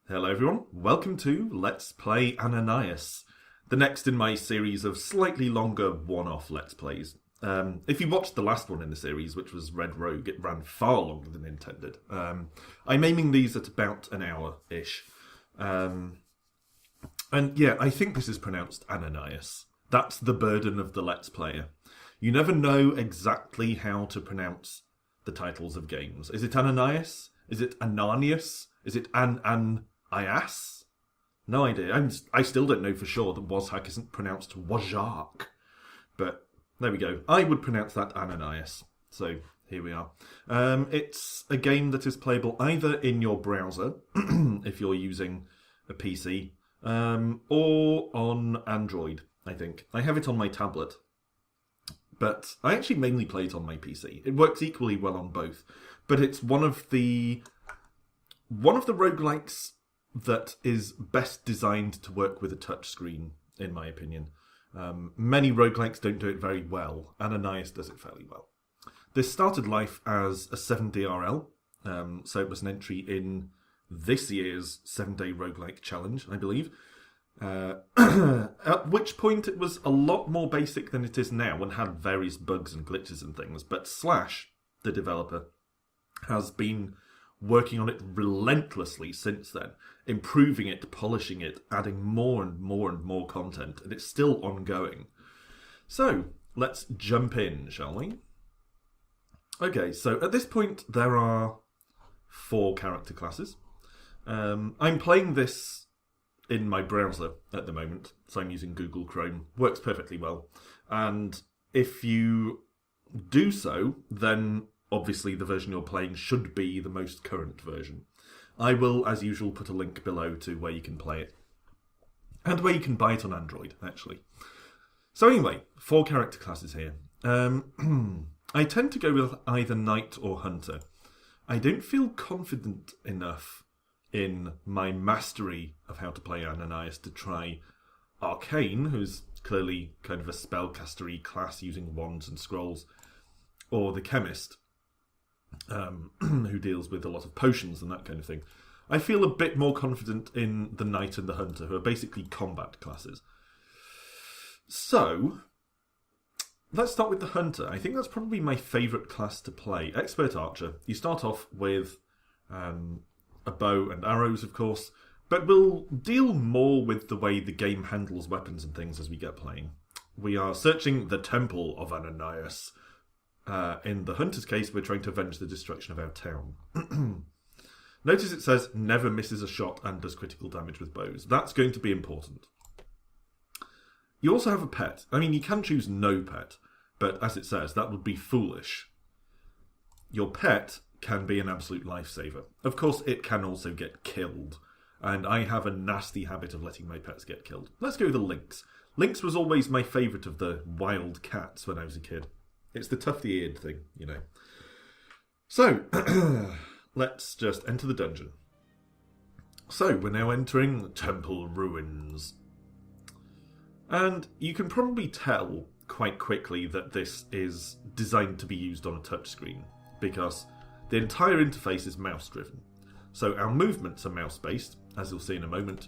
Hello everyone, welcome to Let's Play Ananias, the next in my series of slightly longer one-off Let's Plays. If you watched the last one in the series, which was Red Rogue, it ran far longer than intended. I'm aiming these at about an hour-ish. And yeah, I think this is pronounced Ananias. That's the burden of the Let's Player. You never know exactly how to pronounce the titles of games. Is it Ananias? Is it Ananias? Is it Ananias? No idea. I still don't know for sure that Wozhack isn't pronounced Wozhark. But there we go. I would pronounce that Ananias. So here we are. It's a game that is playable either in your browser, if you're using a PC, or on Android, I think. I have it on my tablet. But I actually mainly play it on my PC. It works equally well on both. But it's one of the roguelikes that is best designed to work with a touchscreen, in my opinion. Many roguelikes don't do it very well. Ananias does it fairly well. This started life as a 7DRL, so it was an entry in this year's 7-Day Roguelike Challenge, I believe. At which point it was a lot more basic than it is now and had various bugs and glitches and things. But Slash, the developer, has been working on it relentlessly since then, improving it, polishing it, adding more and more and more content, and it's still ongoing. So, let's jump in, shall we? Okay, so at this point there are 4 character classes. I'm playing this in my browser at the moment, so I'm using Google Chrome. Works perfectly well. And if you do so, then obviously the version you're playing should be the most current version. I will, as usual, put a link below to where you can play it. And where you can buy it on Android, actually. So anyway, 4 character classes here. I tend to go with either Knight or Hunter. I don't feel confident enough in my mastery of how to play Ananias to try Arcane, who's clearly kind of a spellcastery class using wands and scrolls, or the Chemist, who deals with a lot of potions and that kind of thing. I feel a bit more confident in the Knight and the Hunter, who are basically combat classes. So, let's start with the Hunter. I think that's probably my favourite class to play. Expert Archer. You start off with a bow and arrows, of course, but we'll deal more with the way the game handles weapons and things as we get playing. We are searching the Temple of Ananias. In the Hunter's case, we're trying to avenge the destruction of our town. Notice it says, never misses a shot and does critical damage with bows. That's going to be important. You also have a pet. I mean, you can choose no pet, but as it says, that would be foolish. Your pet can be an absolute lifesaver. Of course, it can also get killed, and I have a nasty habit of letting my pets get killed. Let's go with the Lynx. Lynx was always my favourite of the wild cats when I was a kid. It's the tufty-eared thing, you know. So, let's just enter the dungeon. So, we're now entering Temple Ruins. And you can probably tell quite quickly that this is designed to be used on a touchscreen, because the entire interface is mouse-driven. So our movements are mouse-based, as you'll see in a moment.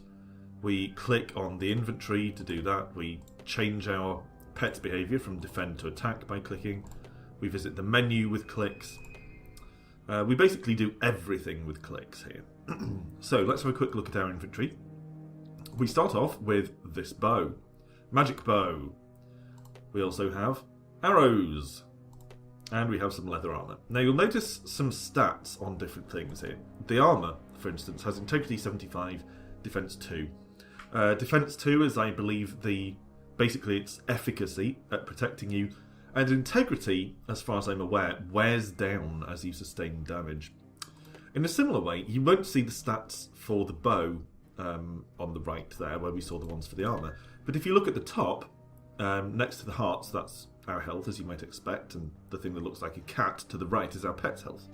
We click on the inventory to do that. We change our pet's behaviour from defend to attack by clicking. We visit the menu with clicks. We basically do everything with clicks here. So let's have a quick look at our inventory. We start off with this bow. Magic bow. We also have arrows. And we have some leather armour. Now you'll notice some stats on different things here. The armour, for instance, has integrity 75, defence 2. Defence 2 is, I believe, basically its efficacy at protecting you, and integrity, as far as I'm aware, wears down as you sustain damage. In a similar way, you won't see the stats for the bow on the right there, where we saw the ones for the armour. But if you look at the top, next to the hearts, that's our health, as you might expect, and the thing that looks like a cat to the right is our pet's health.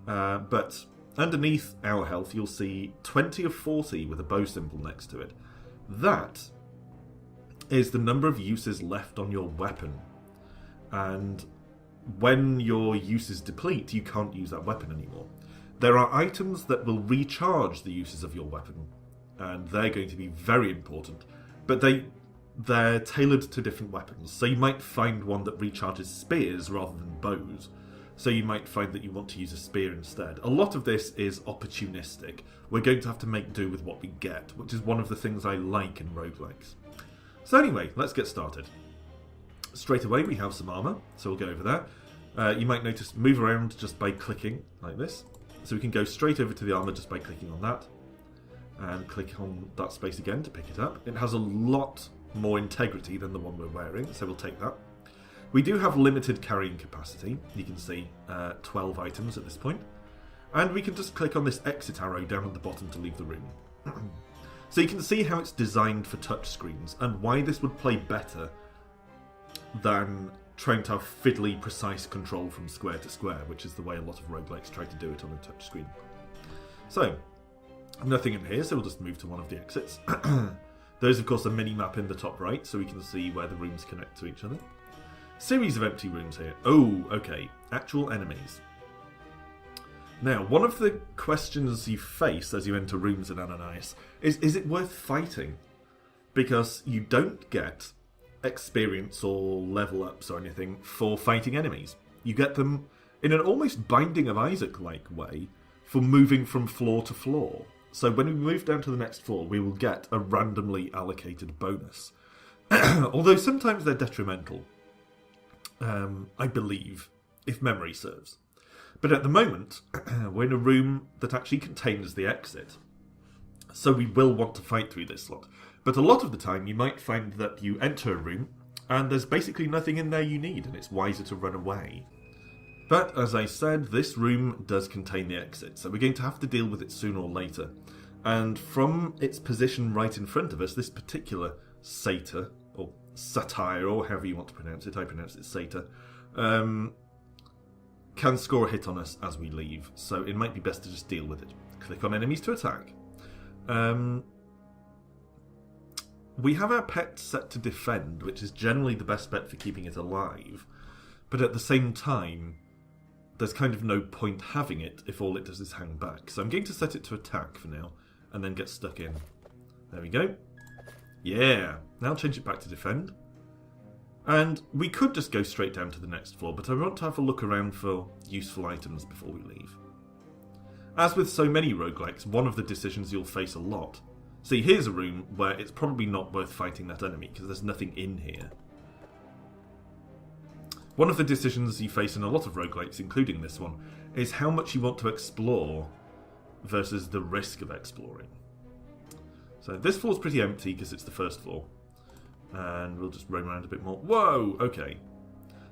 But underneath our health, you'll see 20 of 40 with a bow symbol next to it. That is the number of uses left on your weapon. And when your uses deplete, you can't use that weapon anymore. There are items that will recharge the uses of your weapon, and they're going to be very important, but they're tailored to different weapons. So you might find one that recharges spears rather than bows. So you might find that you want to use a spear instead. A lot of this is opportunistic. We're going to have to make do with what we get, which is one of the things I like in roguelikes. So anyway, let's get started. Straight away we have some armour, so we'll go over that. You might notice move around just by clicking, like this. So we can go straight over to the armour just by clicking on that. And click on that space again to pick it up. It has a lot more integrity than the one we're wearing, so we'll take that. We do have limited carrying capacity. You can see 12 items at this point. And we can just click on this exit arrow down at the bottom to leave the room. So you can see how it's designed for touchscreens and why this would play better than trying to have fiddly, precise control from square to square, which is the way a lot of roguelikes try to do it on a touchscreen. So, nothing in here, so we'll just move to one of the exits. There's, of course, a mini-map in the top right, so we can see where the rooms connect to each other. Series of empty rooms here. Oh, okay. Actual enemies. Now, one of the questions you face as you enter rooms in Ananias is it worth fighting? Because you don't get experience or level ups or anything for fighting enemies. You get them in an almost Binding of Isaac-like way for moving from floor to floor. So when we move down to the next floor, we will get a randomly allocated bonus. Although sometimes they're detrimental. I believe, if memory serves. But at the moment, we're in a room that actually contains the exit. So we will want to fight through this slot. But a lot of the time, you might find that you enter a room, and there's basically nothing in there you need, and it's wiser to run away. But, as I said, this room does contain the exit, so we're going to have to deal with it sooner or later. And from its position right in front of us, this particular satyr, or satire, or however you want to pronounce it, I pronounce it satyr, can score a hit on us as we leave, so it might be best to just deal with it. Click on enemies to attack. We have our pet set to defend, which is generally the best bet for keeping it alive, but at the same time, there's kind of no point having it if all it does is hang back. So I'm going to set it to attack for now, and then get stuck in. There we go. Yeah, now change it back to defend. And we could just go straight down to the next floor, but I want to have a look around for useful items before we leave. As with so many roguelikes, one of the decisions you'll face a lot. See, here's a room where it's probably not worth fighting that enemy, because there's nothing in here. One of the decisions you face in a lot of roguelikes, including this one, is how much you want to explore versus the risk of exploring. So this floor's pretty empty because it's the first floor. And we'll just roam around a bit more. Whoa! Okay.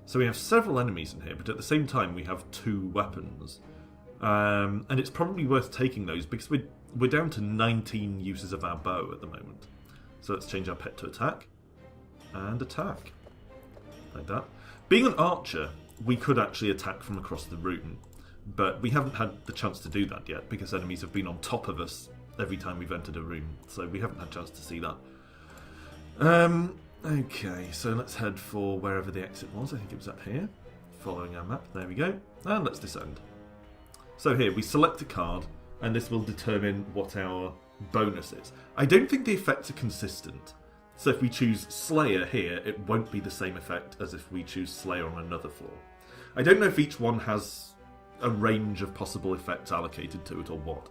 So we have several enemies in here, but at the same time we have 2 weapons. And it's probably worth taking those because we're down to 19 uses of our bow at the moment. So let's change our pet to attack. And attack. Like that. Being an archer, we could actually attack from across the room. But we haven't had the chance to do that yet because enemies have been on top of us every time we've entered a room. So we haven't had a chance to see that. Okay, so let's head for wherever the exit was. I think it was up here. Following our map. There we go. And let's descend. So here, we select a card, and this will determine what our bonus is. I don't think the effects are consistent. So if we choose Slayer here, it won't be the same effect as if we choose Slayer on another floor. I don't know if each one has a range of possible effects allocated to it or what.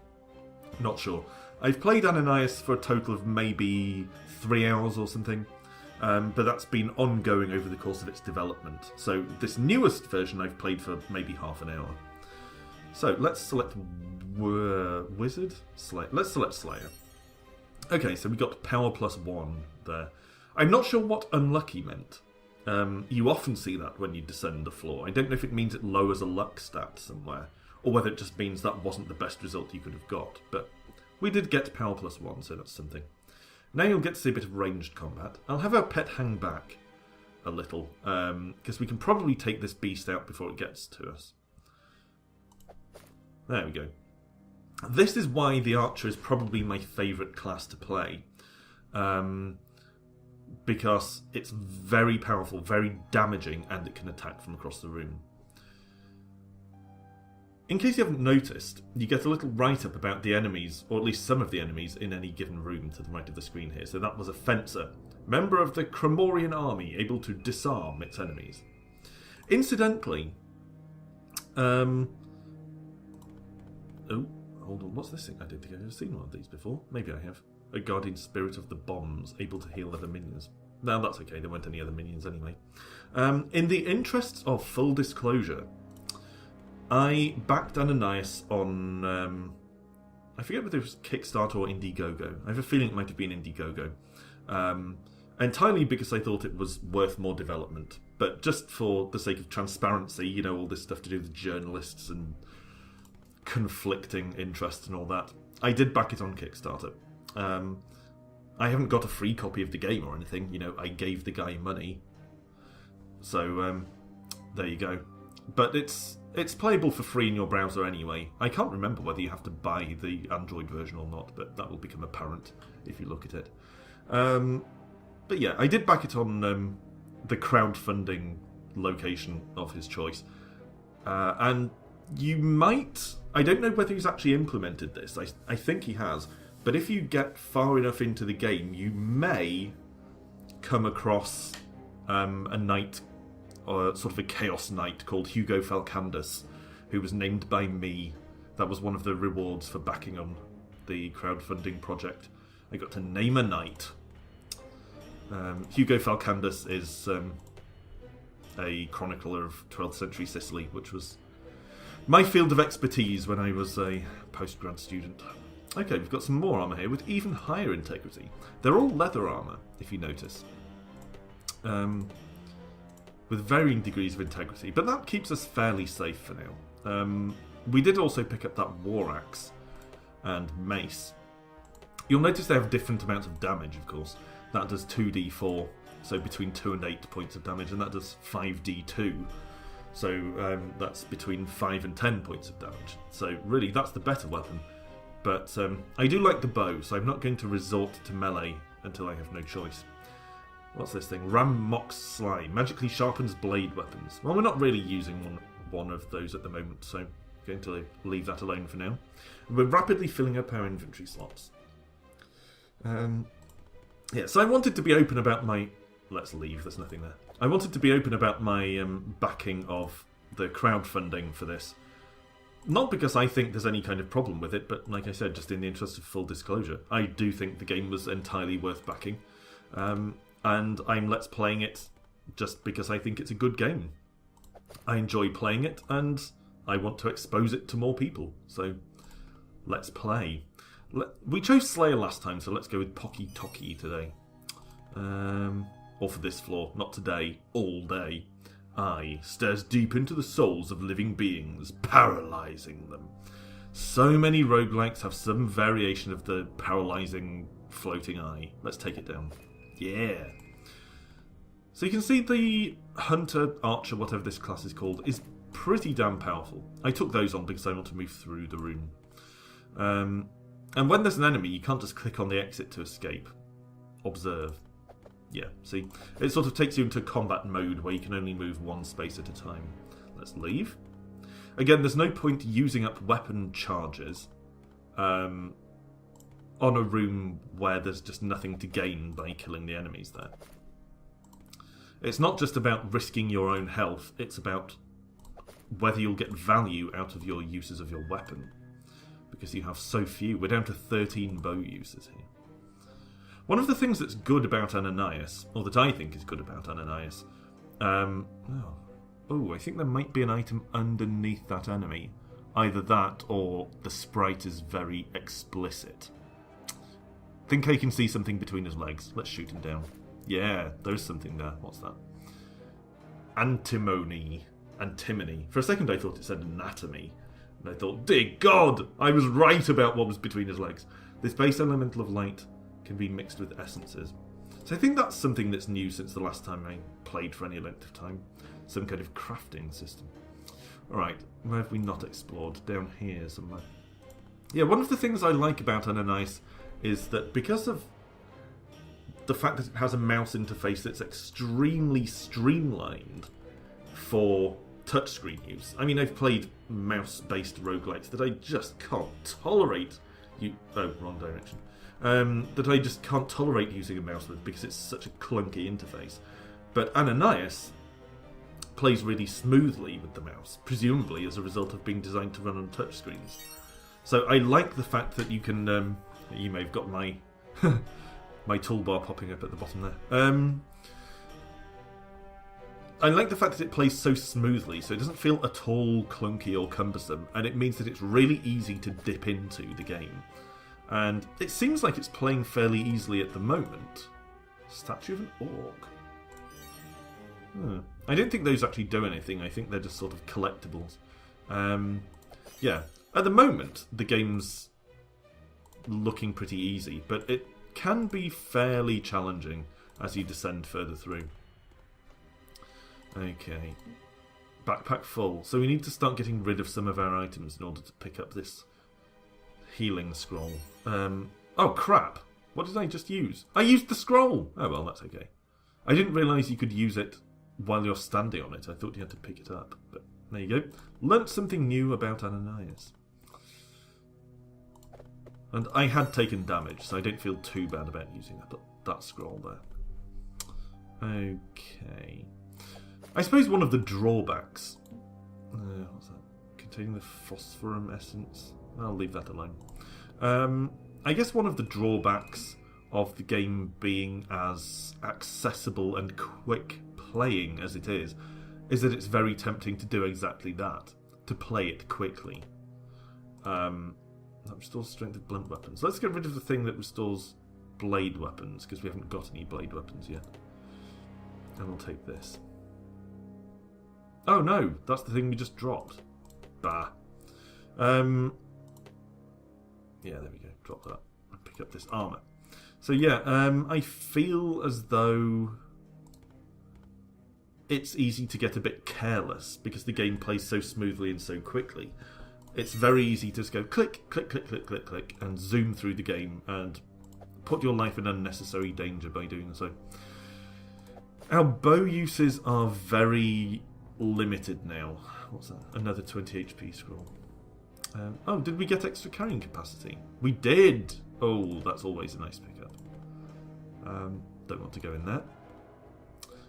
Not sure. I've played Ananias for a total of maybe 3 hours or something, but that's been ongoing over the course of its development. So this newest version I've played for maybe half an hour. So let's select Wizard? Slayer. Let's select Slayer. Okay, so we got power +1 there. I'm not sure what unlucky meant. You often see that when you descend a floor. I don't know if it means it lowers a luck stat somewhere, or whether it just means that wasn't the best result you could have got, but we did get power +1, so that's something. Now you'll get to see a bit of ranged combat. I'll have our pet hang back a little, because we can probably take this beast out before it gets to us. There we go. This is why the archer is probably my favourite class to play. Because it's very powerful, very damaging, and it can attack from across the room. In case you haven't noticed, you get a little write-up about the enemies, or at least some of the enemies, in any given room to the right of the screen here. So that was a fencer, member of the Cremorian army, able to disarm its enemies. Incidentally, oh, hold on, what's this thing? I don't think I've ever seen one of these before. Maybe I have. A guardian spirit of the bombs, able to heal other minions. No, that's okay, there weren't any other minions anyway. In the interests of full disclosure, I backed Ananias on, I forget whether it was Kickstarter or Indiegogo. I have a feeling it might have been Indiegogo. Entirely because I thought it was worth more development. But just for the sake of transparency, you know, all this stuff to do with journalists and conflicting interests and all that, I did back it on Kickstarter. I haven't got a free copy of the game or anything, you know, I gave the guy money. So, there you go. But it's playable for free in your browser anyway. I can't remember whether you have to buy the Android version or not, but that will become apparent if you look at it. But yeah, I did back it on the crowdfunding location of his choice. And you might... I don't know whether he's actually implemented this. I think he has. But if you get far enough into the game, you may come across a knight, or sort of a chaos knight called Hugo Falcandus, who was named by me. That was one of the rewards for backing on the crowdfunding project. I got to name a knight. Hugo Falcandus is a chronicler of 12th century Sicily, which was my field of expertise when I was a postgrad student. Okay, we've got some more armour here with even higher integrity. They're all leather armour, if you notice. With varying degrees of integrity, but that keeps us fairly safe for now. We did also pick up that war axe and mace. You'll notice they have different amounts of damage, of course. That does 2d4, so between 2 and 8 points of damage, and that does 5d2. So that's between 5 and 10 points of damage. So really, that's the better weapon. But I do like the bow, so I'm not going to resort to melee until I have no choice. What's this thing? Ram Mox Slime. Magically sharpens blade weapons. Well, we're not really using one of those at the moment, so I'm going to leave that alone for now. We're rapidly filling up our inventory slots. Yeah, so I wanted to be open about my... Let's leave, there's nothing there. I wanted to be open about my backing of the crowdfunding for this. Not because I think there's any kind of problem with it, but like I said, just in the interest of full disclosure, I do think the game was entirely worth backing. And I'm Let's Playing it just because I think it's a good game. I enjoy playing it, and I want to expose it to more people. So, let's play. We chose Slayer last time, so let's go with Pocky Tocky today. Or for this floor, not today, all day. Eye stares deep into the souls of living beings, paralysing them. So many roguelikes have some variation of the paralysing floating eye. Let's take it down. Yeah. So you can see the hunter, archer, whatever this class is called, is pretty damn powerful. I took those on because I want to move through the room. And when there's an enemy, you can't just click on the exit to escape. Observe. Yeah, see? It sort of takes you into combat mode where you can only move one space at a time. Let's leave. Again, there's no point using up weapon charges on a room where there's just nothing to gain by killing the enemies there. It's not just about risking your own health, it's about whether you'll get value out of your uses of your weapon. Because you have so few. We're down to 13 bow uses here. One of the things that's good about Ananias, or that I think is good about Ananias, I think there might be an item underneath that enemy. Either that, or the sprite is very explicit. Think I can see something between his legs. Let's shoot him down. Yeah, there's something there. What's that? Antimony. For a second I thought it said anatomy. And I thought, dear God, I was right about what was between his legs. This base elemental of light can be mixed with essences. So I think that's something that's new since the last time I played for any length of time. Some kind of crafting system. Alright, where have we not explored? Down here somewhere. Yeah, one of the things I like about Ananias is that because of the fact that it has a mouse interface that's extremely streamlined for touchscreen use. I mean, I've played mouse-based roguelikes that I just can't tolerate. Oh, wrong direction. That I just can't tolerate using a mouse with because it's such a clunky interface. But Ananias plays really smoothly with the mouse, presumably as a result of being designed to run on touchscreens. So I like the fact that you can. You may have got my my toolbar popping up at the bottom there. I like the fact that it plays so smoothly, so it doesn't feel at all clunky or cumbersome, and it means that it's really easy to dip into the game. And it seems like it's playing fairly easily at the moment. Statue of an Orc. I don't think those actually do anything. I think they're just sort of collectibles. Yeah. At the moment, the game's looking pretty easy, but it can be fairly challenging as you descend further through. Okay. Backpack full. So we need to start getting rid of some of our items in order to pick up this healing scroll. Oh, crap. What did I just use? I used the scroll! Oh, well, that's okay. I didn't realise you could use it while you're standing on it. I thought you had to pick it up. But there you go. Learnt something new about Ananias. And I had taken damage, so I don't feel too bad about using that scroll there. Okay. I suppose one of the drawbacks... what's that? Containing the phosphorum essence. I'll leave that alone. I guess one of the drawbacks of the game being as accessible and quick playing as it is that it's very tempting to do exactly that. To play it quickly. That restores strength of blunt weapons. Let's get rid of the thing that restores blade weapons, because we haven't got any blade weapons yet. And we'll take this. Oh no, that's the thing we just dropped. Bah. Yeah, there we go. Drop that. And pick up this armour. So yeah, I feel as though it's easy to get a bit careless because the game plays so smoothly and so quickly. It's very easy to just go click, click, click, click, click, click, and zoom through the game and put your life in unnecessary danger by doing so. Our bow uses are very limited now. What's that? Another 20 HP scroll. Oh, did we get extra carrying capacity? We did! Oh, that's always a nice pickup. Don't want to go in there.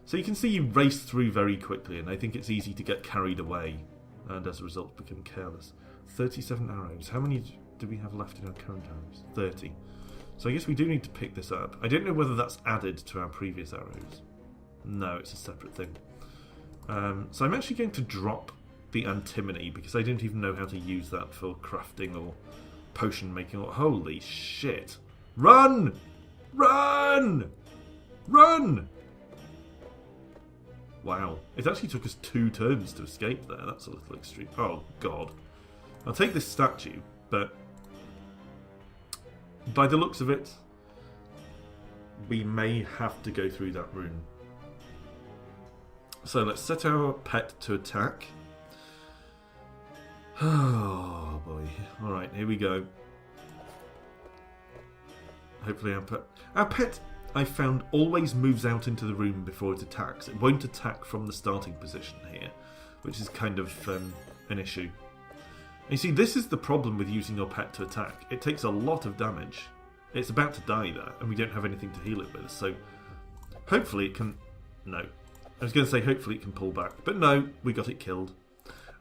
So you can see you race through very quickly, and I think it's easy to get carried away, and as a result become careless. 37 arrows. How many do we have left in our current arrows? 30. So I guess we do need to pick this up. I don't know whether that's added to our previous arrows. No, it's a separate thing. So I'm actually going to drop the antimony because I don't even know how to use that for crafting or potion making. Or holy shit! Run! Run! Run! Wow, it actually took us 2 turns to escape there. That's a little extreme. Oh god. I'll take this statue, but by the looks of it, we may have to go through that room. So let's set our pet to attack. Oh boy. Alright, here we go. Hopefully our pet, I found, always moves out into the room before it attacks. It won't attack from the starting position here, which is kind of an issue. And you see, this is the problem with using your pet to attack. It takes a lot of damage. It's about to die there, and we don't have anything to heal it with, so hopefully it can... No. I was going to say hopefully it can pull back, but no, we got it killed.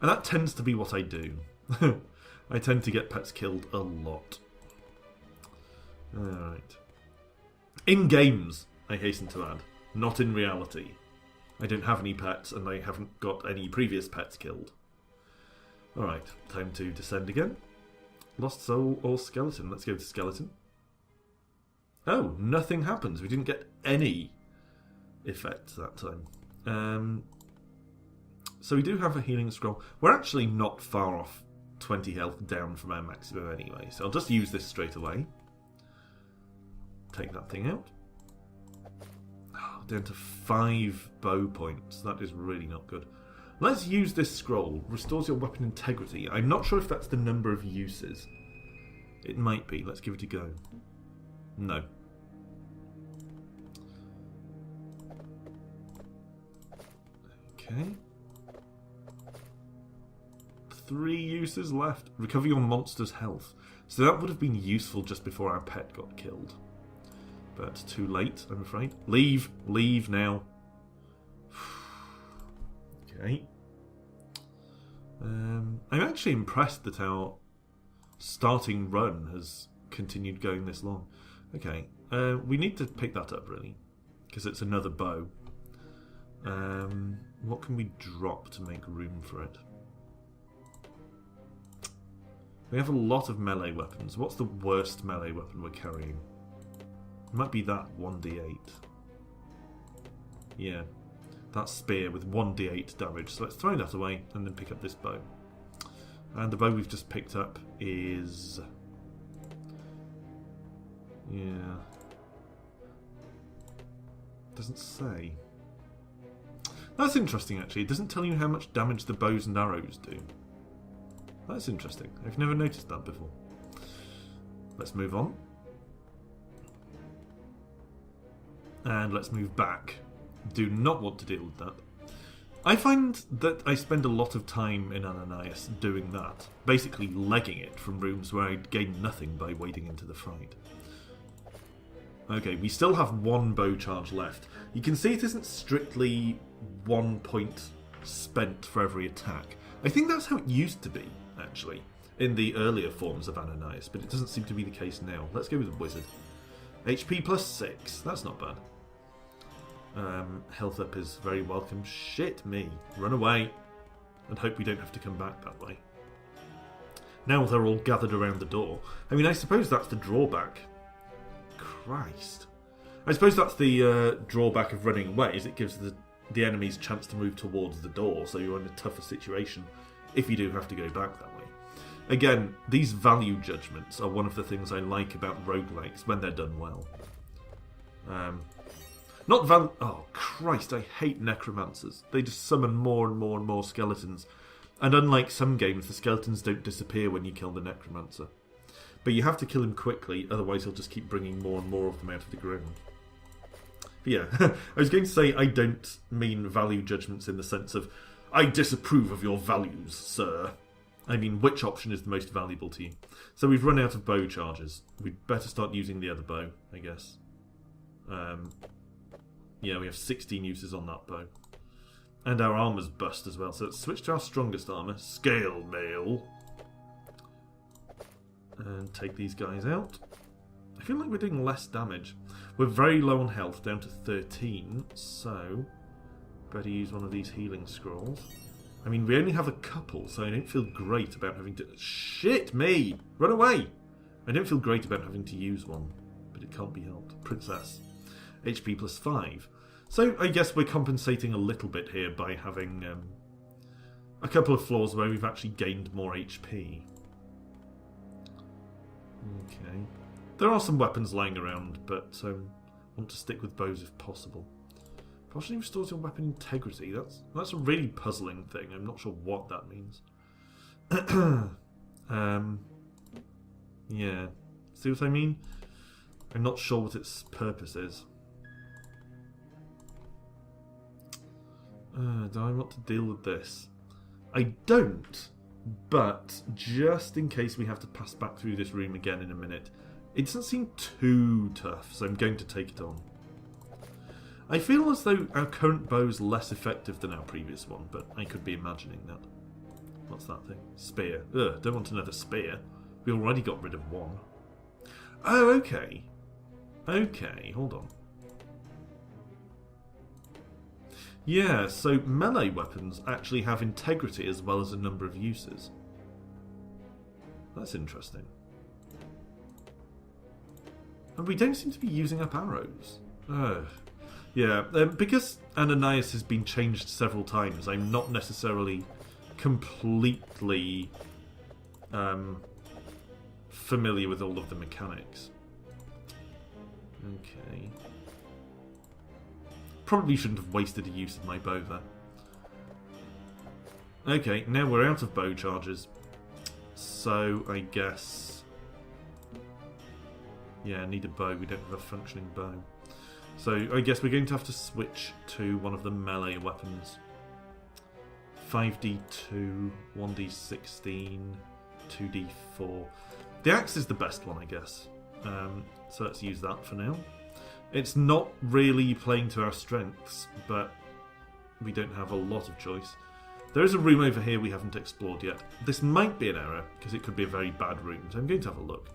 And that tends to be what I do. I tend to get pets killed a lot. Alright. In games, I hasten to add, not in reality. I don't have any pets, and I haven't got any previous pets killed. Alright, time to descend again. Lost soul or skeleton? Let's go to skeleton. Oh, nothing happens. We didn't get any effect that time. So we do have a healing scroll. We're actually not far off 20 health down from our maximum anyway, so I'll just use this straight away. Take that thing out. Oh, down to 5 bow points. That is really not good. Let's use this scroll. Restores your weapon integrity. I'm not sure if that's the number of uses. It might be. Let's give it a go. No. Okay. 3 uses left. Recover your monster's health. So that would have been useful just before our pet got killed. But too late, I'm afraid. Leave. Leave now. Okay. I'm actually impressed that our starting run has continued going this long. Okay. We need to pick that up, really. Because it's another bow. What can we drop to make room for it? We have a lot of melee weapons. What's the worst melee weapon we're carrying? It might be that 1d8. Yeah. That spear with 1d8 damage. So let's throw that away and then pick up this bow. And the bow we've just picked up is... yeah. Doesn't say. That's interesting, actually. It doesn't tell you how much damage the bows and arrows do. That's interesting. I've never noticed that before. Let's move on. And let's move back. Do not want to deal with that. I find that I spend a lot of time in Ananias doing that. Basically legging it from rooms where I'd gain nothing by wading into the fight. Okay, we still have 1 bow charge left. You can see it isn't strictly 1 point spent for every attack. I think that's how it used to be, actually, in the earlier forms of Ananias, but it doesn't seem to be the case now. Let's go with Wizard. HP plus 6, that's not bad. Health up is very welcome. Shit me. Run away. And hope we don't have to come back that way. Now they're all gathered around the door. I mean, I suppose that's the drawback. Christ. I suppose that's the drawback of running away, is it gives the enemies chance to move towards the door, so you're in a tougher situation if you do have to go back that way. Again, these value judgments are one of the things I like about roguelikes when they're done well. Oh, Christ, I hate necromancers. They just summon more and more and more skeletons. And unlike some games, the skeletons don't disappear when you kill the necromancer. But you have to kill him quickly, otherwise he'll just keep bringing more and more of them out of the ground. But yeah, I was going to say I don't mean value judgments in the sense of, I disapprove of your values, sir. I mean, which option is the most valuable to you? So we've run out of bow charges. We'd better start using the other bow, I guess. Yeah, we have 16 uses on that bow. And our armour's bust as well, so let's switch to our strongest armour, Scale Mail. And take these guys out. I feel like we're doing less damage. We're very low on health, down to 13, so better use one of these healing scrolls. I mean, we only have a couple, so I don't feel great about having to... Shit me! Run away! I don't feel great about having to use one, but it can't be helped. Princess. HP plus 5. So I guess we're compensating a little bit here by having a couple of floors where we've actually gained more HP. Okay. There are some weapons lying around, but I want to stick with bows if possible. Partially restores your weapon integrity. That's a really puzzling thing. I'm not sure what that means. Yeah. See what I mean? I'm not sure what its purpose is. Do I want to deal with this? I don't, but just in case we have to pass back through this room again in a minute, it doesn't seem too tough, so I'm going to take it on. I feel as though our current bow is less effective than our previous one, but I could be imagining that. What's that thing? Spear. Ugh, don't want another spear. We already got rid of one. Oh, okay. Okay, hold on. Yeah, so melee weapons actually have integrity as well as a number of uses. That's interesting. And we don't seem to be using up arrows. Ugh. Yeah, because Ananias has been changed several times, I'm not necessarily completely familiar with all of the mechanics. Okay. Probably shouldn't have wasted a use of my bow there. Okay, now we're out of bow charges. So, I guess... yeah, I need a bow. We don't have a functioning bow. So, I guess we're going to have to switch to one of the melee weapons 5d2, 1d16, 2d4. The axe is the best one, I guess. So let's use that for now. It's not really playing to our strengths, but we don't have a lot of choice. There is a room over here we haven't explored yet. This might be an error, because it could be a very bad room, so I'm going to have a look.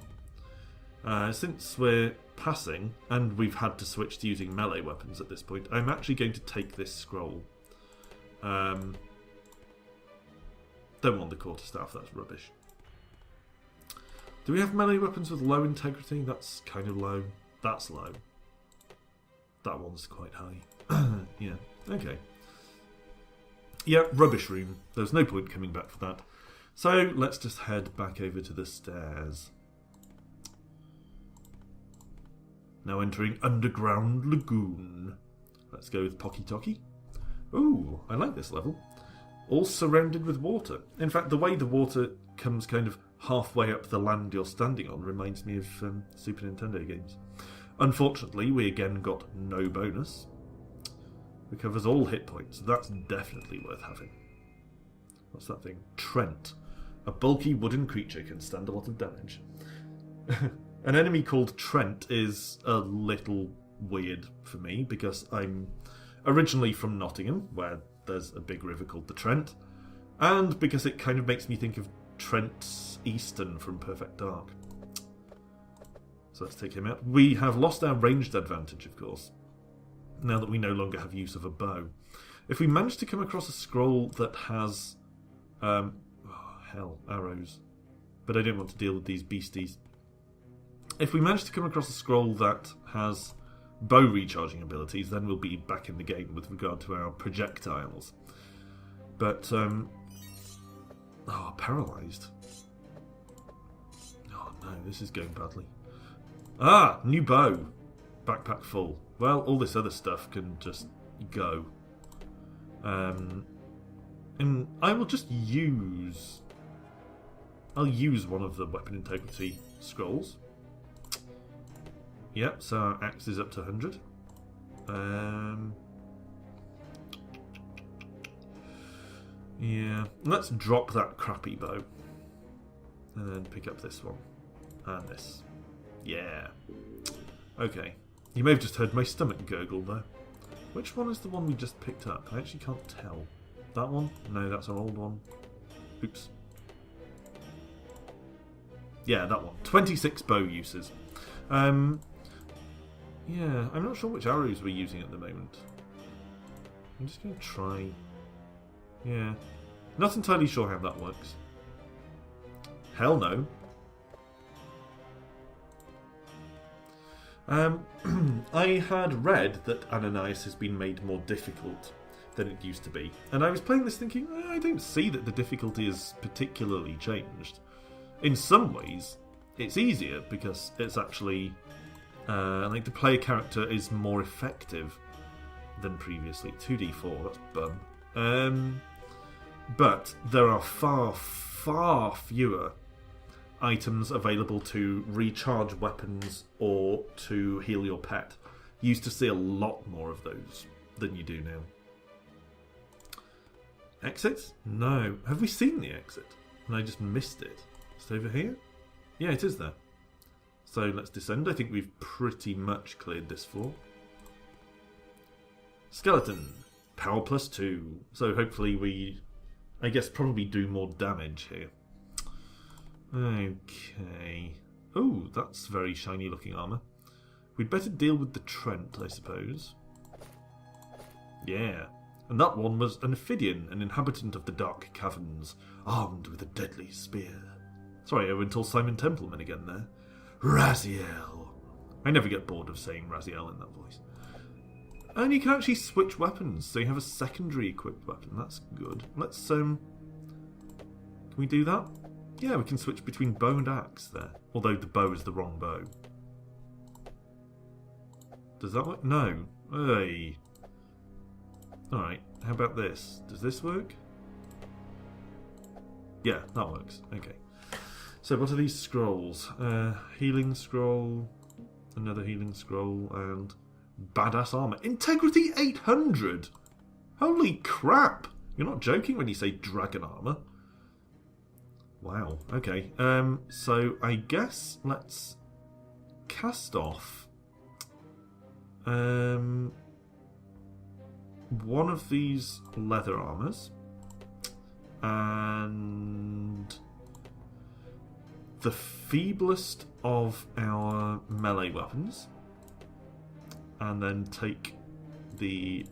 Since we're passing, and we've had to switch to using melee weapons at this point, I'm actually going to take this scroll. Don't want the quarterstaff, that's rubbish. Do we have melee weapons with low integrity? That's kind of low. That's low. That one's quite high. Yeah, okay. Yeah, rubbish room. There's no point coming back for that. So let's just head back over to the stairs. Now entering Underground Lagoon. Let's go with Pocky Tocky. Ooh, I like this level. All surrounded with water. In fact, the way the water comes kind of halfway up the land you're standing on reminds me of Super Nintendo games. Unfortunately, we again got no bonus. Recovers all hit points. That's definitely worth having. What's that thing? Trent. A bulky wooden creature can stand a lot of damage. An enemy called Trent is a little weird for me because I'm originally from Nottingham, where there's a big river called the Trent, and because it kind of makes me think of Trent Easton from Perfect Dark. So let's take him out. We have lost our ranged advantage, of course, now that we no longer have use of a bow. If we manage to come across a scroll that has arrows, but I don't want to deal with these beasties. If we manage to come across a scroll that has bow recharging abilities, then we'll be back in the game with regard to our projectiles. But paralysed. Oh no, this is going badly. Ah, new bow. Backpack full. Well, all this other stuff can just go. And I will just use... I'll use one of the weapon integrity scrolls. Yep, so our axe is up to 100. Yeah, let's drop that crappy bow. And then pick up this one. And this. Yeah. Okay. You may have just heard my stomach gurgle there. Which one is the one we just picked up? I actually can't tell. That one? No, that's our old one. Oops. Yeah, that one. 26 bow uses. Yeah, I'm not sure which arrows we're using at the moment. I'm just going to try... Yeah. Not entirely sure how that works. Hell no. I had read that Ananias has been made more difficult than it used to be. And I was playing this thinking, I don't see that the difficulty is particularly changed. In some ways, it's easier because it's actually... like the player character is more effective than previously. 2d4, that's bum. But there are far, far fewer items available to recharge weapons or to heal your pet. You used to see a lot more of those than you do now. Exit? No. Have we seen the exit? And I just missed it. It's over here? Yeah, it is there. So let's descend. I think we've pretty much cleared this floor. Skeleton. Power +2. So hopefully we, I guess, probably do more damage here. Okay. Oh, that's very shiny looking armour. We'd better deal with the Trent, I suppose. Yeah. And that one was an Ophidian, an inhabitant of the dark caverns, armed with a deadly spear. Sorry, I went all Simon Templeman again there. Raziel. I never get bored of saying Raziel in that voice. And you can actually switch weapons, so you have a secondary equipped weapon. That's good. Let's, can we do that? Yeah, we can switch between bow and axe there. Although the bow is the wrong bow. Does that work? No. Hey. Alright, how about this? Does this work? Yeah, that works. Okay. So what are these scrolls? Healing scroll, another healing scroll, and badass armor. Integrity 800! Holy crap! You're not joking when you say dragon armour. Wow, okay. So I guess let's cast off one of these leather armours and the feeblest of our melee weapons, and then take the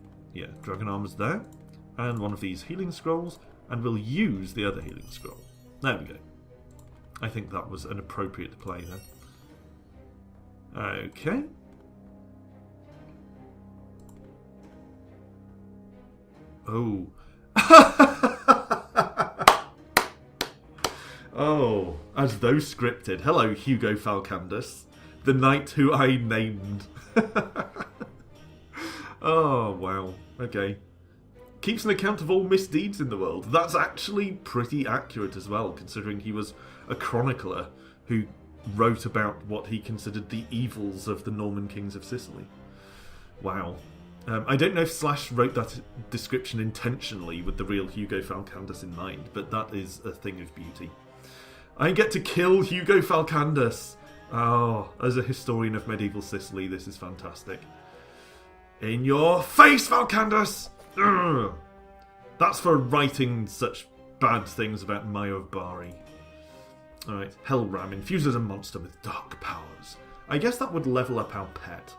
dragon armors there, and one of these healing scrolls, and we'll use the other healing scroll. There we go. I think that was an appropriate play then. Okay. Oh. Oh, as though scripted. Hello, Hugo Falcandus, the knight who I named. Oh, wow. Okay. Keeps an account of all misdeeds in the world. That's actually pretty accurate as well, considering he was a chronicler who wrote about what he considered the evils of the Norman kings of Sicily. Wow. I don't know if Slash wrote that description intentionally with the real Hugo Falcandus in mind, but that is a thing of beauty. I get to kill Hugo Falcandus! Oh, as a historian of medieval Sicily, this is fantastic. In your face, Falcandus! Urgh. That's for writing such bad things about Mayo of Bari. Alright, Hellram infuses a monster with dark powers. I guess that would level up our pet.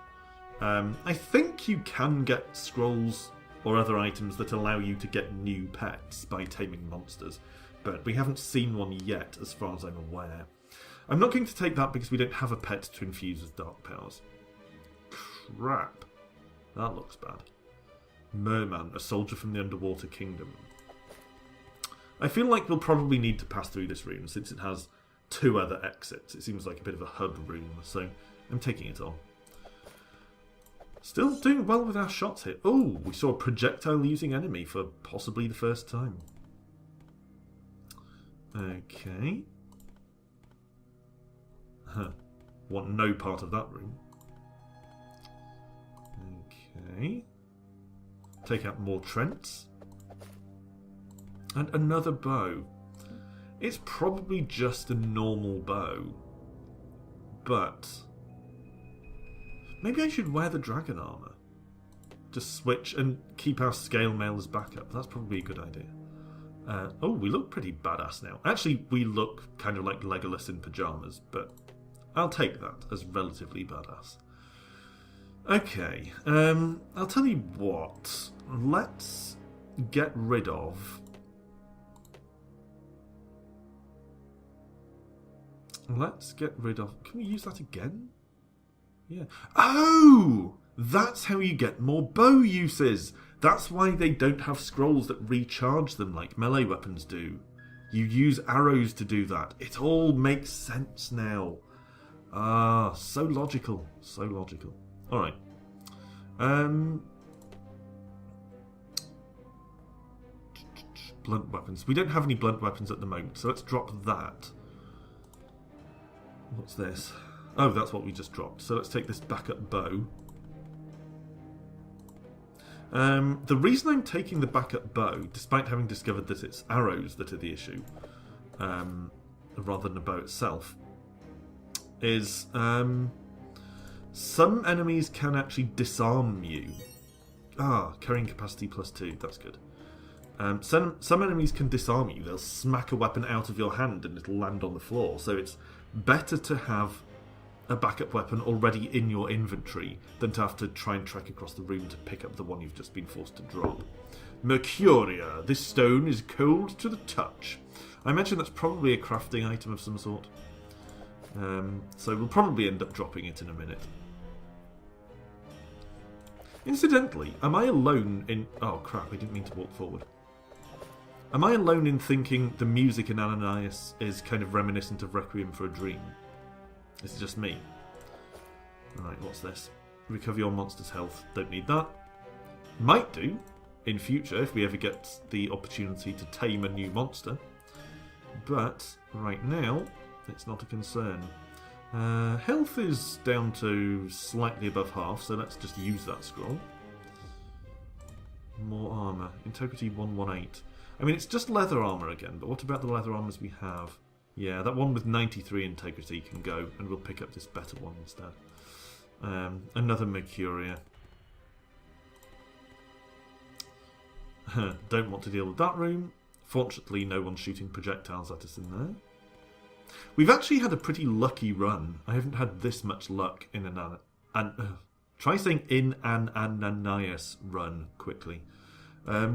I think you can get scrolls or other items that allow you to get new pets by taming monsters, but we haven't seen one yet as far as I'm aware. I'm not going to take that because we don't have a pet to infuse with dark powers. Crap. That looks bad. Merman, a soldier from the underwater kingdom. I feel like we'll probably need to pass through this room since it has 2 other exits. It seems like a bit of a hub room, so I'm taking it on. Still doing well with our shots here. Oh, we saw a projectile-using enemy for possibly the first time. Okay. Want no part of that room. Okay. Take out more Trents. And another bow. It's probably just a normal bow. But maybe I should wear the dragon armour. Just switch and keep our scale mail as backup. That's probably a good idea. Oh, we look pretty badass now. Actually, we look kind of like Legolas in pyjamas, but I'll take that as relatively badass. Okay, I'll tell you what. Let's get rid of... Can we use that again? Yeah. Oh! That's how you get more bow uses! That's why they don't have scrolls that recharge them like melee weapons do. You use arrows to do that. It all makes sense now. Ah, so logical. So logical. Alright. Blunt weapons. We don't have any blunt weapons at the moment, so let's drop that. What's this? Oh, that's what we just dropped. So let's take this backup bow. The reason I'm taking the backup bow, despite having discovered that it's arrows that are the issue, rather than a bow itself, is some enemies can actually disarm you. Ah, carrying capacity +2, that's good. Some enemies can disarm you. They'll smack a weapon out of your hand and it'll land on the floor, so it's better to have a backup weapon already in your inventory than to have to try and trek across the room to pick up the one you've just been forced to drop. Mercuria. This stone is cold to the touch. I imagine that's probably a crafting item of some sort. So we'll probably end up dropping it in a minute. Incidentally, am I alone in... Oh crap, I didn't mean to walk forward. Am I alone in thinking the music in Ananias is kind of reminiscent of Requiem for a Dream? Is it just me? Alright, what's this? Recover your monster's health. Don't need that. Might do in future if we ever get the opportunity to tame a new monster. But right now, it's not a concern. Health is down to slightly above half, so let's just use that scroll. More armour. Integrity 118. I mean, it's just leather armour again, but what about the leather armours we have? Yeah, that one with 93 integrity can go, and we'll pick up this better one instead. Another Mercuria. Don't want to deal with that room. Fortunately, no one's shooting projectiles at us in there. We've actually had a pretty lucky run. I haven't had this much luck in try saying in an Ananias run quickly. I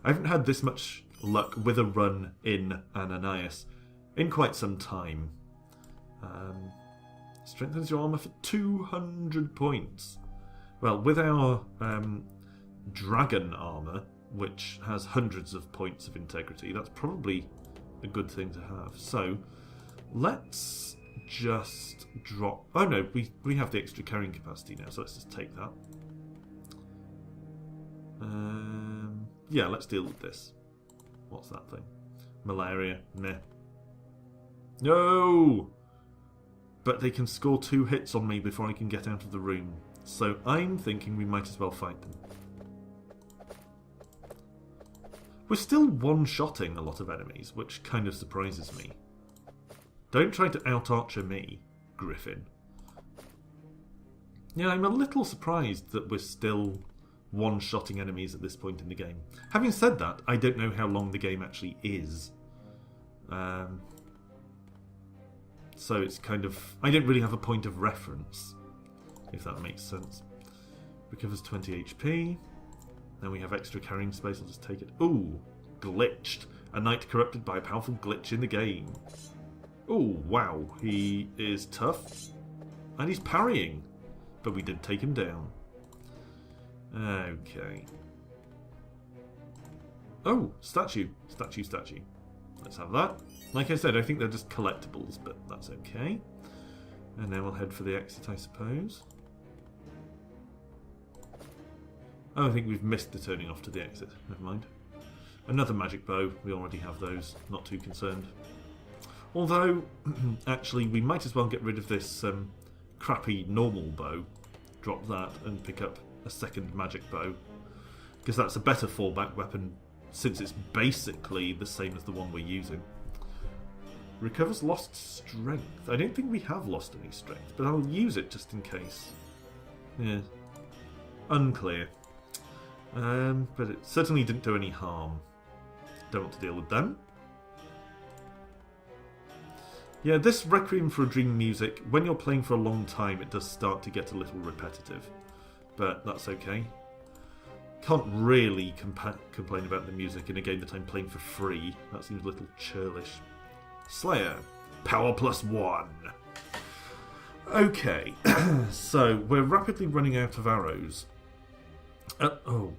haven't had this much luck with a run in Ananias in quite some time. Strengthens your armour for 200 points. Well, with our dragon armour, which has hundreds of points of integrity, that's probably a good thing to have. So, let's just drop... Oh no, we have the extra carrying capacity now, so let's just take that. Yeah, let's deal with this. What's that thing? Malaria. Meh. No! But they can score 2 hits on me before I can get out of the room. So I'm thinking we might as well fight them. We're still one-shotting a lot of enemies, which kind of surprises me. Don't try to out-archer me, Griffin. Yeah, I'm a little surprised that we're still one-shotting enemies at this point in the game. Having said that, I don't know how long the game actually is. So it's kind of... I don't really have a point of reference, if that makes sense. Recovers 20 HP. Then we have extra carrying space, I'll just take it. Ooh, glitched. A knight corrupted by a powerful glitch in the game. Ooh, wow, he is tough. And he's parrying. But we did take him down. Okay. Oh, statue. Statue. Let's have that. Like I said, I think they're just collectibles, but that's okay. And then we'll head for the exit, I suppose. Oh, I think we've missed the turning off to the exit. Never mind. Another magic bow. We already have those. Not too concerned. Although, actually, we might as well get rid of this crappy normal bow. Drop that and pick up a second magic bow. Because that's a better fallback weapon, since it's basically the same as the one we're using. Recovers lost strength. I don't think we have lost any strength, but I'll use it just in case. Yeah. Unclear. But it certainly didn't do any harm. Don't want to deal with them. Yeah, this Requiem for a Dream music, when you're playing for a long time, it does start to get a little repetitive. But that's okay. Can't really complain about the music in a game that I'm playing for free. That seems a little churlish. Slayer. Power +1. Okay, so we're rapidly running out of arrows. Oh,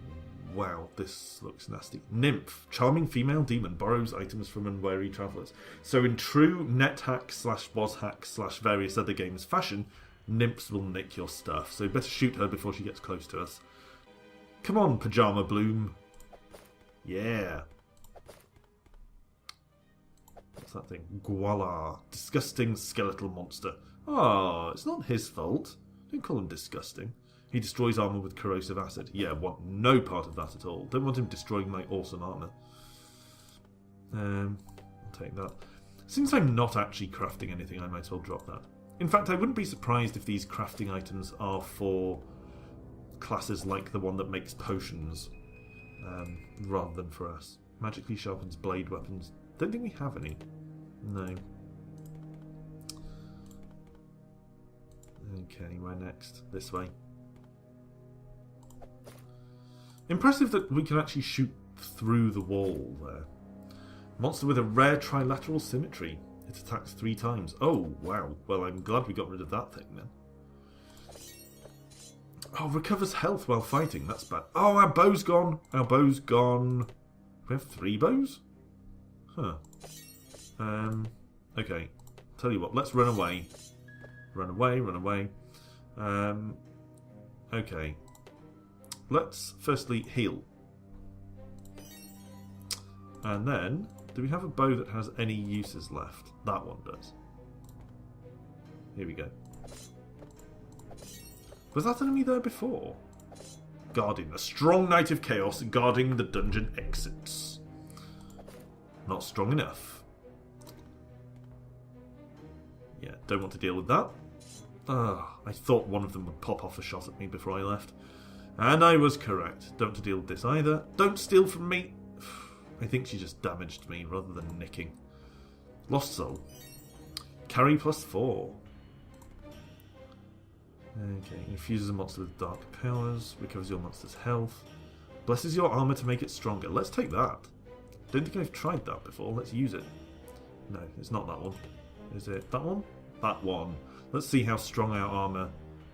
wow, this looks nasty. Nymph. Charming female demon. Borrows items from unwary travellers. So in true NetHack/WasHack/various other games fashion, nymphs will nick your stuff. So better shoot her before she gets close to us. Come on, Pajama Bloom. Yeah. What's that thing? Guala. Disgusting skeletal monster. Oh, it's not his fault. Don't call him disgusting. He destroys armour with corrosive acid. Yeah, want no part of that at all. Don't want him destroying my awesome armour. I'll take that. Since I'm not actually crafting anything, I might as well drop that. In fact, I wouldn't be surprised if these crafting items are for classes like the one that makes potions, rather than for us. Magically sharpens blade weapons. Don't think we have any. No. Okay, where next? This way. Impressive that we can actually shoot through the wall there. Monster with a rare trilateral symmetry. It attacks 3 times. Oh, wow. Well, I'm glad we got rid of that thing then. Oh, recovers health while fighting. That's bad. Oh, our bow's gone. Our bow's gone. We have 3 bows? Huh. Okay. Tell you what, let's run away. Run away. Okay. Let's firstly heal. And then, do we have a bow that has any uses left? That one does. Here we go. Was that enemy there before? Guardian. A strong Knight of Chaos guarding the dungeon exits. Not strong enough. Yeah, don't want to deal with that. I thought one of them would pop off a shot at me before I left. And I was correct. Don't want to deal with this either. Don't steal from me. I think she just damaged me rather than nicking. Lost Soul. Carry +4. Okay, infuses a monster with dark powers. Recovers your monster's health. Blesses your armor to make it stronger. Let's take that. Don't think I've tried that before. Let's use it. No, it's not that one. Is it that one? That one. Let's see how strong our armor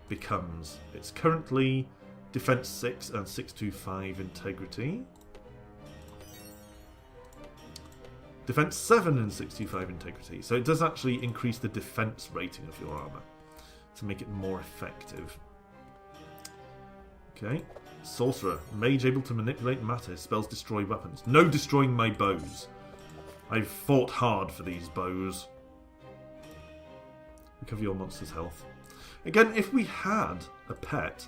becomes. It's currently defense 6 and 625 integrity. Defense 7 and 625 integrity. So it does actually increase the defense rating of your armor to make it more effective. Okay. Sorcerer. Mage able to manipulate matter. Spells destroy weapons. No destroying my bows. I've fought hard for these bows. Recover your monster's health. Again, if we had a pet,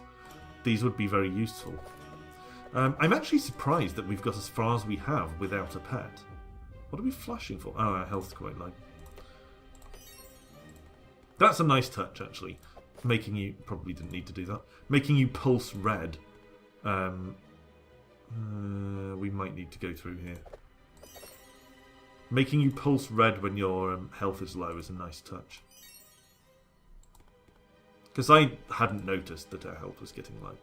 these would be very useful. I'm actually surprised that we've got as far as we have without a pet. What are we flashing for? Oh, our health's quite low. That's a nice touch, actually. Making you... Probably didn't need to do that. Making you pulse red. We might need to go through here. Making you pulse red when your health is low is a nice touch. Because I hadn't noticed that our health was getting low.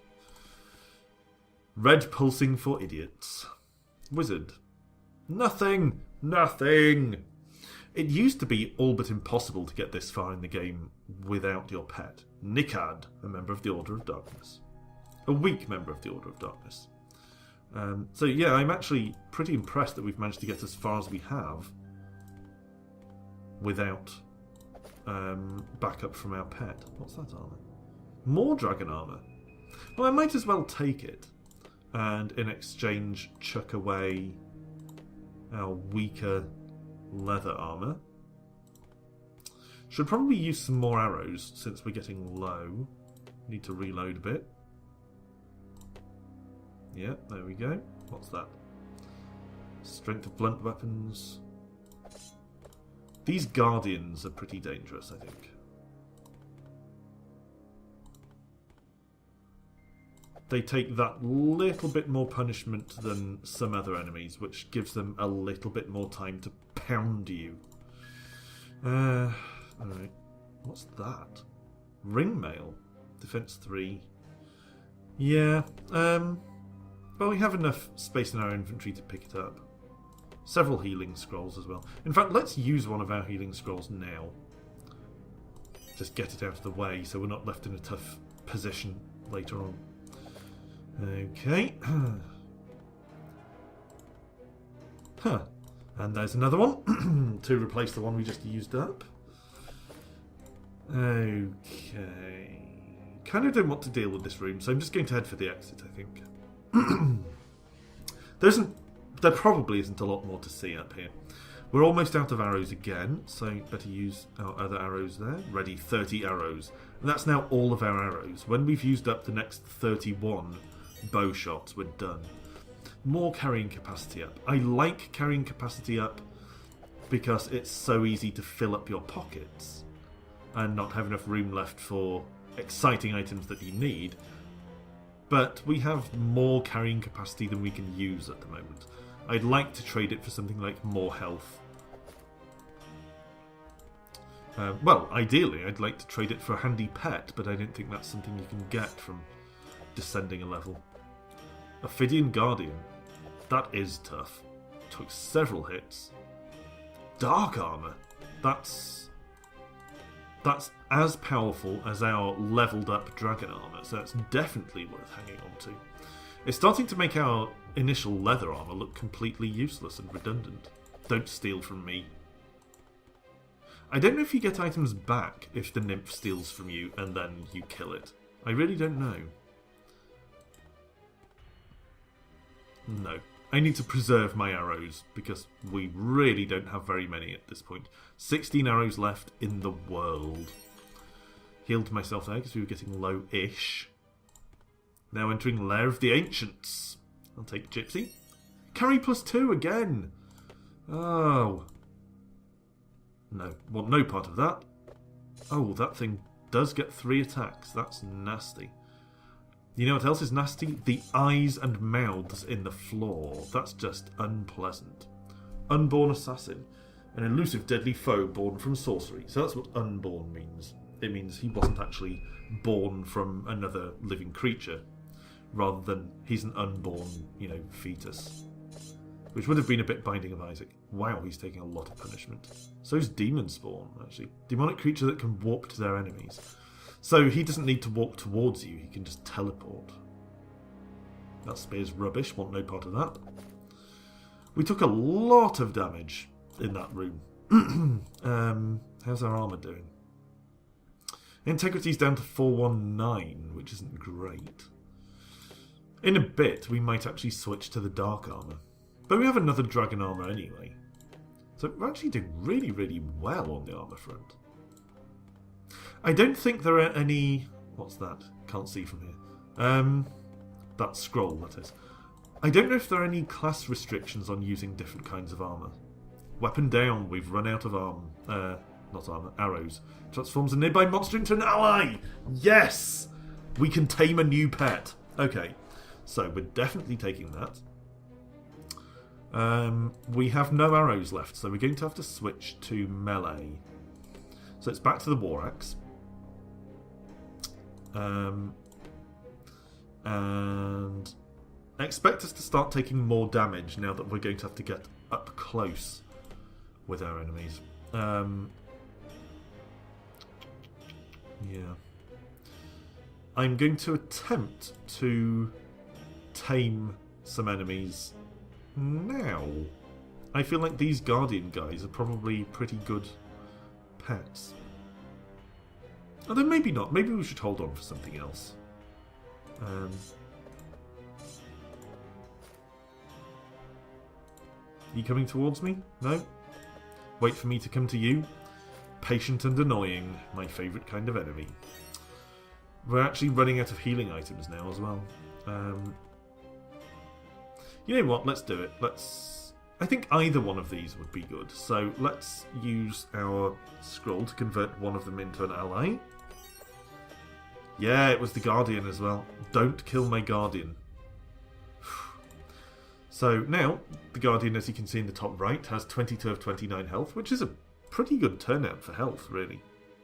Red pulsing for idiots. Wizard. Nothing! Nothing! It used to be all but impossible to get this far in the game without your pet. Nikad, a member of the Order of Darkness. A weak member of the Order of Darkness. So yeah, I'm actually pretty impressed that we've managed to get as far as we have without backup from our pet. What's that armour? More dragon armour. Well, I might as well take it and in exchange chuck away our weaker leather armour. Should probably use some more arrows since we're getting low. Need to reload a bit. Yeah, there we go. What's that? Strength of blunt weapons. These guardians are pretty dangerous, I think. They take that little bit more punishment than some other enemies, which gives them a little bit more time to pound you. Alright. What's that? Ring mail. Defense 3. Yeah. Well, we have enough space in our inventory to pick it up. Several healing scrolls as well. In fact, let's use one of our healing scrolls now. Just get it out of the way so we're not left in a tough position later on. Okay. Huh. And there's another one to replace the one we just used up. Okay. Kind of don't want to deal with this room, so I'm just going to head for the exit, I think. There probably isn't a lot more to see up here. We're almost out of arrows again, so better use our other arrows there. Ready, 30 arrows. And that's now all of our arrows. When we've used up the next 31 bow shots, we're done. More carrying capacity up. I like carrying capacity up because it's so easy to fill up your pockets and not have enough room left for exciting items that you need. But we have more carrying capacity than we can use at the moment. I'd like to trade it for something like more health. Well, ideally, I'd like to trade it for a handy pet, but I don't think that's something you can get from descending a level. Ophidian Guardian. That is tough. Took several hits. Dark Armour. That's as powerful as our leveled up Dragon Armour, so it's definitely worth hanging on to. It's starting to make our initial leather armour look completely useless and redundant. Don't steal from me. I don't know if you get items back if the nymph steals from you and then you kill it. I really don't know. No. I need to preserve my arrows because we really don't have very many at this point. 16 arrows left in the world. Healed myself there because we were getting low-ish. Now entering Lair of the Ancients. I'll take Gypsy. Carry +2 again. Oh. No, want no part of that. Oh, that thing does get 3 attacks. That's nasty. You know what else is nasty? The eyes and mouths in the floor. That's just unpleasant. Unborn Assassin. An elusive deadly foe born from sorcery. So that's what unborn means. It means he wasn't actually born from another living creature, rather than he's an unborn, fetus. Which would have been a bit Binding of Isaac. Wow, he's taking a lot of punishment. So's Demon Spawn, actually. Demonic creature that can warp to their enemies. So he doesn't need to walk towards you, he can just teleport. That spear's rubbish, want no part of that. We took a lot of damage in that room. How's our armour doing? Integrity's down to 419, which isn't great. In a bit, we might actually switch to the dark armour. But we have another dragon armour anyway. So we're actually doing really, really well on the armour front. I don't think there are any... What's that? Can't see from here. That scroll, that is. I don't know if there are any class restrictions on using different kinds of armour. Weapon down, we've run out of arrows. Transforms a nearby monster into an ally! Yes! We can tame a new pet. Okay, so we're definitely taking that. We have no arrows left, so we're going to have to switch to melee. So it's back to the War Axe. And I expect us to start taking more damage now that we're going to have to get up close with our enemies. Yeah. I'm going to attempt to tame some enemies now. I feel like these Guardian guys are probably pretty good pets. Although maybe not. Maybe we should hold on for something else. You coming towards me? No? Wait for me to come to you? Patient and annoying. My favourite kind of enemy. We're actually running out of healing items now as well. You know what? Let's do it. I think either one of these would be good. So let's use our scroll to convert one of them into an ally. Yeah, it was the Guardian as well. Don't kill my Guardian. So now, the Guardian, as you can see in the top right, has 22 of 29 health, which is a pretty good turnout for health, really.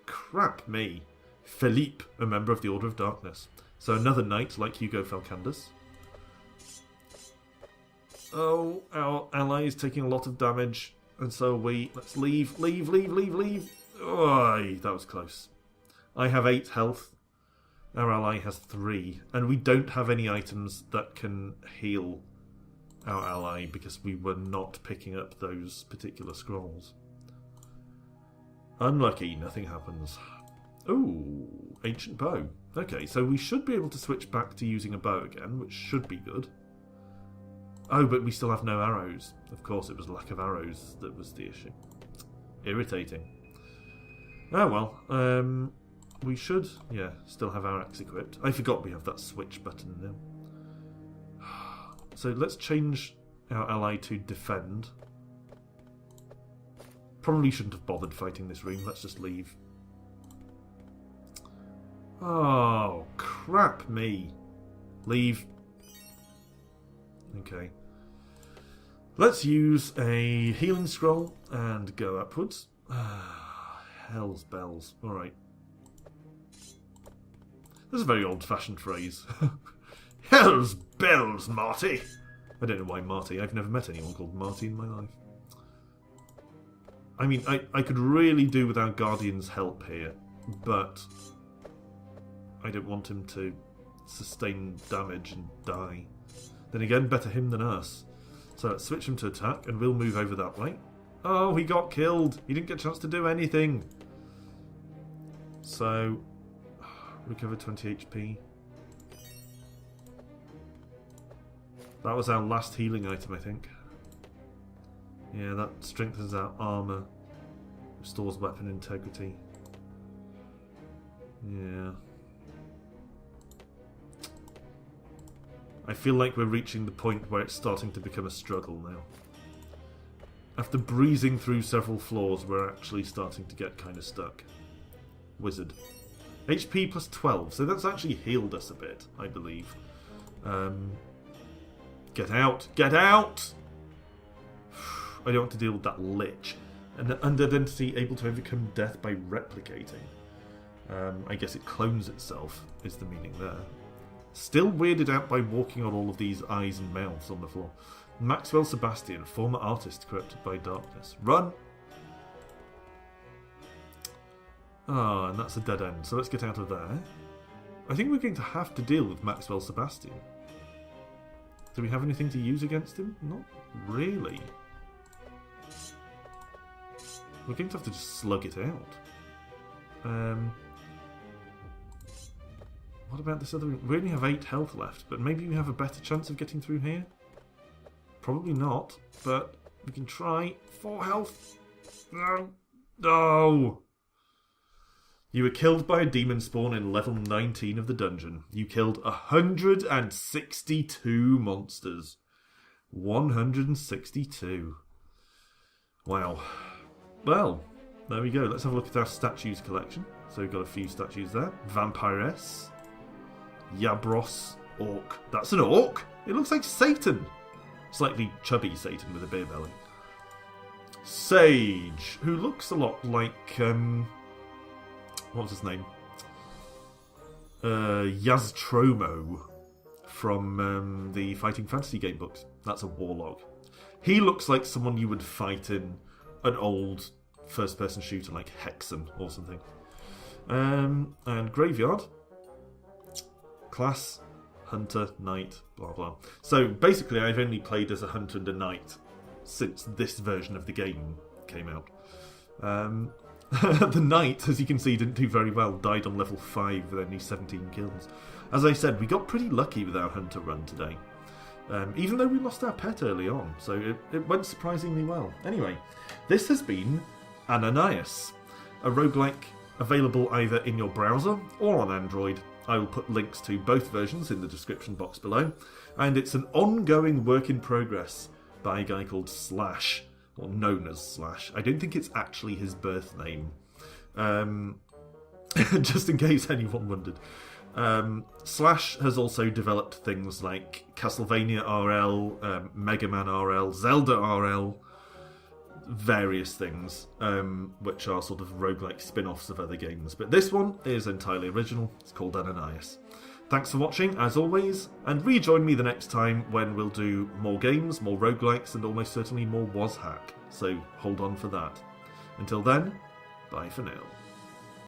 Crap me. Philippe, a member of the Order of Darkness. So another knight like Hugo Falcandus. Oh, our ally is taking a lot of damage, and so we... Let's leave. Oh, that was close. I have 8 health. Our ally has 3. And we don't have any items that can heal our ally because we were not picking up those particular scrolls. Unlucky, nothing happens. Ooh, ancient bow. Okay, so we should be able to switch back to using a bow again, which should be good. Oh, but we still have no arrows. Of course, it was lack of arrows that was the issue. Irritating. Oh well, we should, still have our axe equipped. I forgot we have that switch button now. So let's change our ally to defend. Probably shouldn't have bothered fighting this room. Let's just leave. Oh, crap me. Leave. Okay. Let's use a healing scroll and go upwards. Hell's bells. Alright. That's a very old-fashioned phrase. Hell's bells, Marty! I don't know why Marty. I've never met anyone called Marty in my life. I mean, I could really do with our Guardian's help here, but I don't want him to sustain damage and die. Then again, better him than us. So let's switch him to attack, and we'll move over that way. Oh, he got killed! He didn't get a chance to do anything! So, recover 20 HP. That was our last healing item, I think. Yeah, that strengthens our armour. Restores weapon integrity. Yeah. I feel like we're reaching the point where it's starting to become a struggle now. After breezing through several floors, we're actually starting to get kind of stuck. Wizard. HP plus 12, so that's actually healed us a bit, I believe. Get out! Get out! I don't want to deal with that lich. An identity able to overcome death by replicating. I guess it clones itself, is the meaning there. Still weirded out by walking on all of these eyes and mouths on the floor. Maxwell Sebastian, former artist corrupted by darkness. Run! Ah, and that's a dead end, so let's get out of there. I think we're going to have to deal with Maxwell Sebastian. Do we have anything to use against him? Not really. We're going to have to just slug it out. What about this other room? We only have 8 health left, but maybe we have a better chance of getting through here? Probably not, but we can try. 4 health. No. No. You were killed by a demon spawn in level 19 of the dungeon. You killed 162 monsters. 162. Wow. Well, there we go. Let's have a look at our statues collection. So we've got a few statues there. Vampiress. Yabros. Orc. That's an orc? It looks like Satan. Slightly chubby Satan with a beer belly. Sage, who looks a lot like... what's his name? Yaztromo from the Fighting Fantasy game books. That's a warlock. He looks like someone you would fight in an old first-person shooter like Hexen or something. And Graveyard. Class, Hunter, Knight, blah blah. So basically I've only played as a Hunter and a Knight since this version of the game came out. The Knight, as you can see, didn't do very well. Died on level 5 with only 17 kills. As I said, we got pretty lucky with our Hunter run today. Even though we lost our pet early on, so it went surprisingly well. Anyway, this has been Ananias, a roguelike available either in your browser or on Android. I will put links to both versions in the description box below. And it's an ongoing work in progress by a guy called Slash, or known as Slash. I don't think it's actually his birth name. Just in case anyone wondered. Slash has also developed things like Castlevania RL, Mega Man RL, Zelda RL, various things, which are sort of roguelike spin-offs of other games. But this one is entirely original. It's called Ananias. Thanks for watching, as always, and rejoin me the next time when we'll do more games, more roguelikes, and almost certainly more WasHack. So hold on for that. Until then, bye for now.